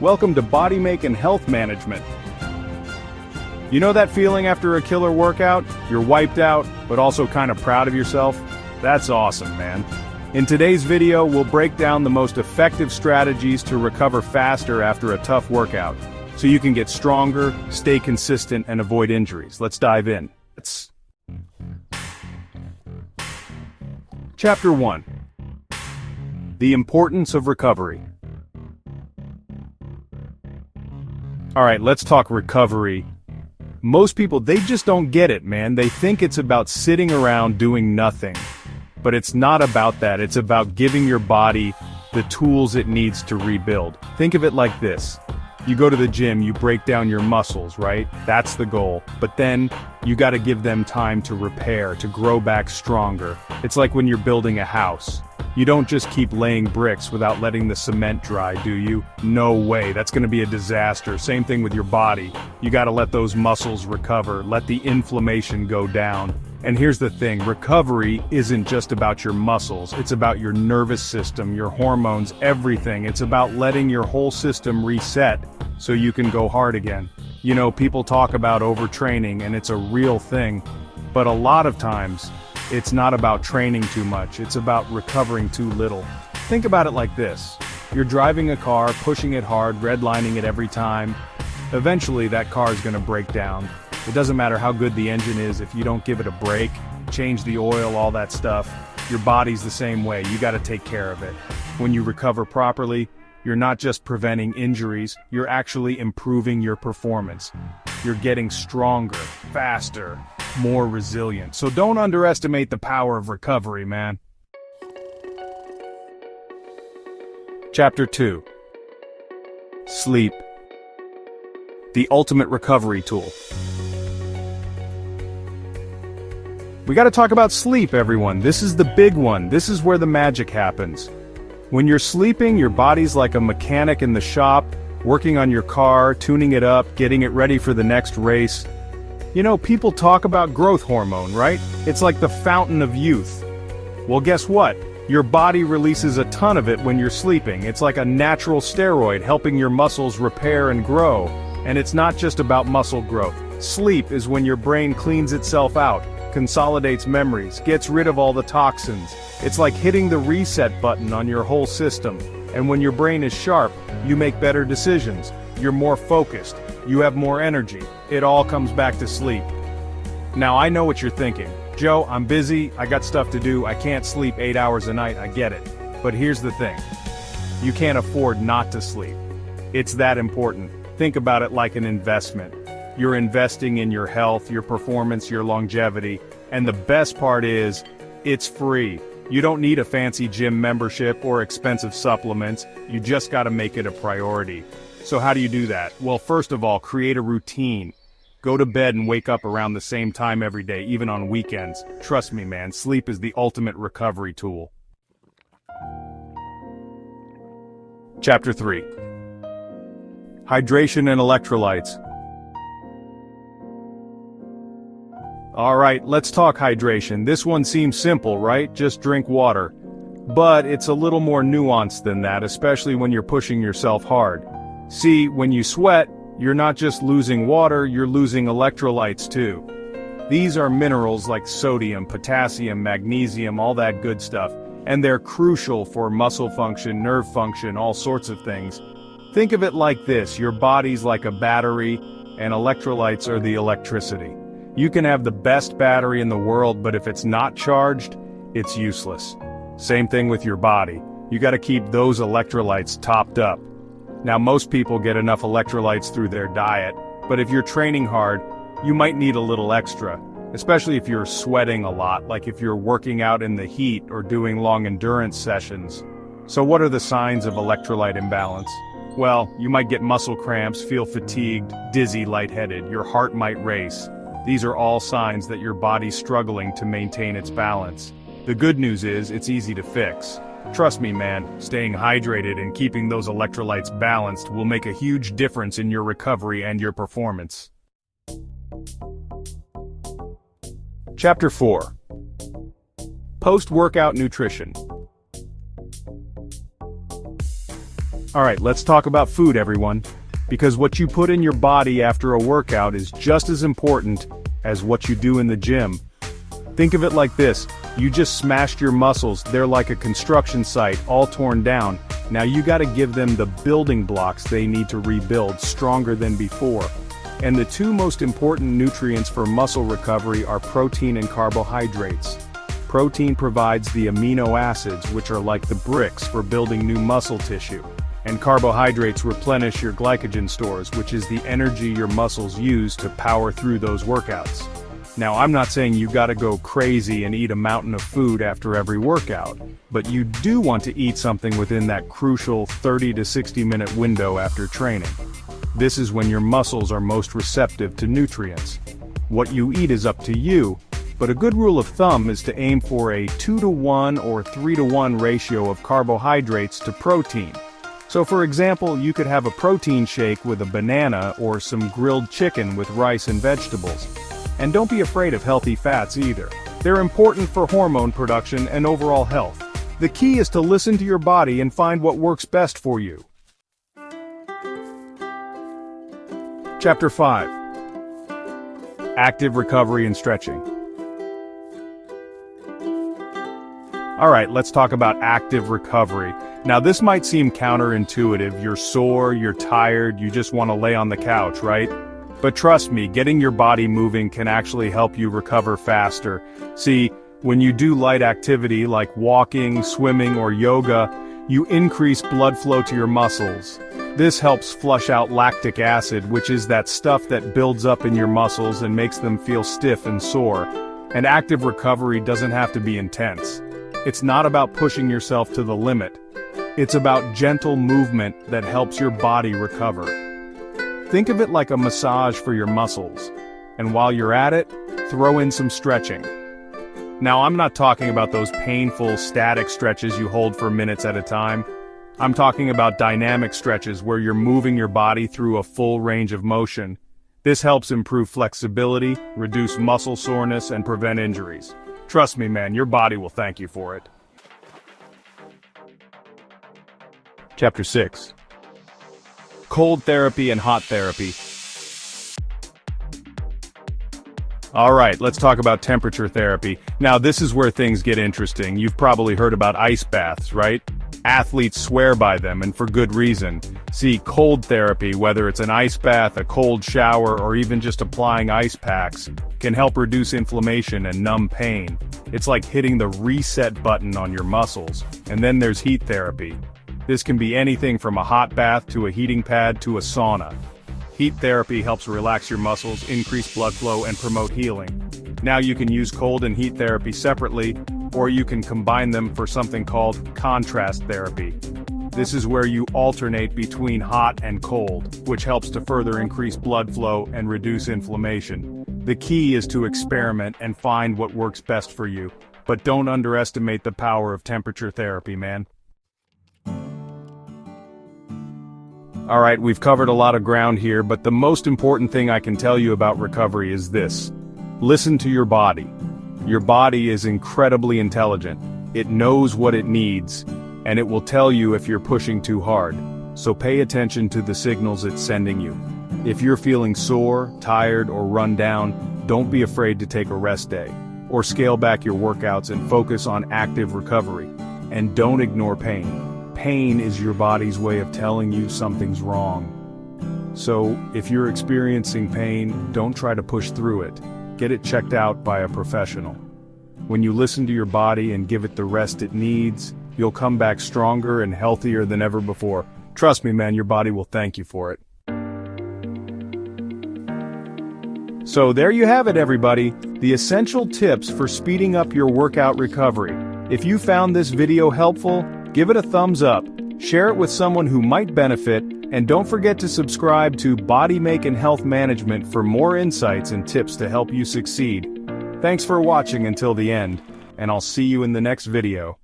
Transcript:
Welcome to Body Make and Health Management. You know that feeling after a killer workout? You're wiped out, but also kind of proud of yourself? That's awesome, man. In today's video, we'll break down the most effective strategies to recover faster after a tough workout, so you can get stronger, stay consistent, and avoid injuries. Let's dive in. Chapter 1. The importance of recovery. Alright, let's talk recovery. Most people, they just don't get it, man. They think it's about sitting around doing nothing. But it's not about that. It's about giving your body the tools it needs to rebuild. Think of it like this. You go to the gym, you break down your muscles, right? That's the goal. But then, you gotta give them time to repair, to grow back stronger. It's like when you're building a house. You don't just keep laying bricks without letting the cement dry, do you? No way, that's gonna be a disaster. Same thing with your body. You gotta let those muscles recover, let the inflammation go down. And here's the thing, recovery isn't just about your muscles, it's about your nervous system, your hormones, everything. It's about letting your whole system reset so you can go hard again. You know, people talk about overtraining and it's a real thing, but a lot of times, it's not about training too much, it's about recovering too little. Think about it like this. You're driving a car, pushing it hard, redlining it every time. Eventually that car is gonna break down. It doesn't matter how good the engine is if you don't give it a break, change the oil, all that stuff. Your body's the same way, you gotta take care of it. When you recover properly, you're not just preventing injuries, you're actually improving your performance. You're getting stronger, faster, more resilient. So don't underestimate the power of recovery, man. Chapter 2. Sleep. The ultimate recovery tool. We gotta talk about sleep, everyone. This is the big one. This is where the magic happens. When you're sleeping, your body's like a mechanic in the shop, working on your car, tuning it up, getting it ready for the next race. You know, people talk about growth hormone, right? It's like the fountain of youth. Well, guess what? Your body releases a ton of it when you're sleeping. It's like a natural steroid helping your muscles repair and grow. And it's not just about muscle growth. Sleep is when your brain cleans itself out, consolidates memories, gets rid of all the toxins. It's like hitting the reset button on your whole system. And when your brain is sharp, you make better decisions. You're more focused. You have more energy. It all comes back to sleep. Now I know what you're thinking. Joe, I'm busy, I got stuff to do, I can't sleep 8 hours a night, I get it. But here's the thing. You can't afford not to sleep. It's that important. Think about it like an investment. You're investing in your health, your performance, your longevity, and the best part is, it's free. You don't need a fancy gym membership or expensive supplements, you just gotta make it a priority. So how do you do that? Well, first of all, create a routine. Go to bed and wake up around the same time every day, even on weekends. Trust me, man, sleep is the ultimate recovery tool. Chapter 3. Hydration and electrolytes. Alright, let's talk hydration. This one seems simple, right? Just drink water. But it's a little more nuanced than that, especially when you're pushing yourself hard. See, when you sweat, you're not just losing water, you're losing electrolytes too. These are minerals like sodium, potassium, magnesium, all that good stuff. And they're crucial for muscle function, nerve function, all sorts of things. Think of it like this, your body's like a battery, and electrolytes are the electricity. You can have the best battery in the world, but if it's not charged, it's useless. Same thing with your body. You gotta keep those electrolytes topped up. Now most people get enough electrolytes through their diet, but if you're training hard, you might need a little extra, especially if you're sweating a lot, like if you're working out in the heat or doing long endurance sessions. So what are the signs of electrolyte imbalance? Well, you might get muscle cramps, feel fatigued, dizzy, lightheaded, your heart might race. These are all signs that your body's struggling to maintain its balance. The good news is, it's easy to fix. Trust me, man, staying hydrated and keeping those electrolytes balanced will make a huge difference in your recovery and your performance. Chapter 4. Post-workout nutrition. Alright, let's talk about food, everyone. Because what you put in your body after a workout is just as important as what you do in the gym. Think of it like this: you just smashed your muscles, they're like a construction site, all torn down. Now you gotta give them the building blocks they need to rebuild stronger than before. And the two most important nutrients for muscle recovery are protein and carbohydrates. Protein provides the amino acids, which are like the bricks for building new muscle tissue. And carbohydrates replenish your glycogen stores, which is the energy your muscles use to power through those workouts. Now, I'm not saying you gotta go crazy and eat a mountain of food after every workout, but you do want to eat something within that crucial 30 to 60 minute window after training. This is when your muscles are most receptive to nutrients. What you eat is up to you, but a good rule of thumb is to aim for a 2-to-1 or 3-to-1 ratio of carbohydrates to protein. So for example, you could have a protein shake with a banana or some grilled chicken with rice and vegetables. And don't be afraid of healthy fats either. They're important for hormone production and overall health. The key is to listen to your body and find what works best for you. Chapter 5. Active recovery and stretching. Alright, let's talk about active recovery. Now this might seem counterintuitive. You're sore, you're tired, you just want to lay on the couch, right? But trust me, getting your body moving can actually help you recover faster. See, when you do light activity like walking, swimming, or yoga, you increase blood flow to your muscles. This helps flush out lactic acid, which is that stuff that builds up in your muscles and makes them feel stiff and sore. And active recovery doesn't have to be intense. It's not about pushing yourself to the limit. It's about gentle movement that helps your body recover. Think of it like a massage for your muscles. And while you're at it, throw in some stretching. Now, I'm not talking about those painful, static stretches you hold for minutes at a time. I'm talking about dynamic stretches where you're moving your body through a full range of motion. This helps improve flexibility, reduce muscle soreness, and prevent injuries. Trust me, man, your body will thank you for it. Chapter 6. Cold therapy and hot therapy. Alright, let's talk about temperature therapy. Now this is where things get interesting. You've probably heard about ice baths, right? Athletes swear by them, and for good reason. See, cold therapy, whether it's an ice bath, a cold shower, or even just applying ice packs, can help reduce inflammation and numb pain. It's like hitting the reset button on your muscles. And then there's heat therapy. This can be anything from a hot bath to a heating pad to a sauna. Heat therapy helps relax your muscles, increase blood flow, and promote healing. Now you can use cold and heat therapy separately, or you can combine them for something called contrast therapy. This is where you alternate between hot and cold, which helps to further increase blood flow and reduce inflammation. The key is to experiment and find what works best for you. But don't underestimate the power of temperature therapy, man. Alright, we've covered a lot of ground here, but the most important thing I can tell you about recovery is this. Listen to your body. Your body is incredibly intelligent. It knows what it needs, and it will tell you if you're pushing too hard. So pay attention to the signals it's sending you. If you're feeling sore, tired, or run down, don't be afraid to take a rest day. Or scale back your workouts and focus on active recovery. And don't ignore pain. Pain is your body's way of telling you something's wrong. So, if you're experiencing pain, don't try to push through it. Get it checked out by a professional. When you listen to your body and give it the rest it needs, you'll come back stronger and healthier than ever before. Trust me, man, your body will thank you for it. So there you have it, everybody. The essential tips for speeding up your workout recovery. If you found this video helpful, give it a thumbs up, share it with someone who might benefit, and don't forget to subscribe to Body Make and Health Management for more insights and tips to help you succeed. Thanks for watching until the end, and I'll see you in the next video.